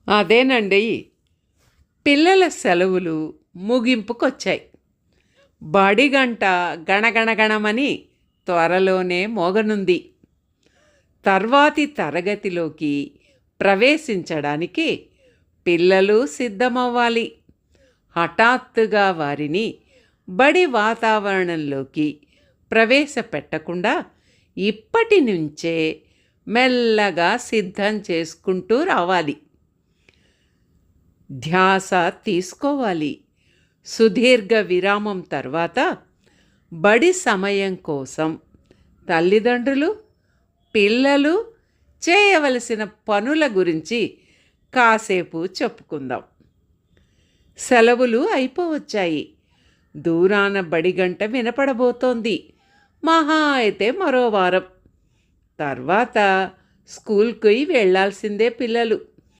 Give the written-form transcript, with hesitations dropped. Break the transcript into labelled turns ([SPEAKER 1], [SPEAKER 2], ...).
[SPEAKER 1] అదేనండి. పిల్లల సెలవులు ముగింపుకొచ్చాయి. బడిగంట గణగణగణమని త్వరలోనే మోగనుంది. తర్వాతి తరగతిలోకి ప్రవేశించడానికి పిల్లలు సిద్ధమవ్వాలి. హఠాత్తుగా వారిని బడి వాతావరణంలోకి ప్రవేశపెట్టకుండా ఇప్పటి నుంచే మెల్లగా సిద్ధం చేసుకుంటూ రావాలి. ధ్యాస తీసుకోవాలి. సుదీర్ఘ విరామం తర్వాత బడి సమయం కోసం తల్లిదండ్రులు, పిల్లలు చేయవలసిన పనుల గురించి కాసేపు చెప్పుకుందాం. సెలవులు అయిపోవచ్చాయి. దూరాన బడిగంట వినపడబోతోంది. మహా అయితే మరో వారం తర్వాత స్కూల్కి వెళ్ళాల్సిందే పిల్లలు.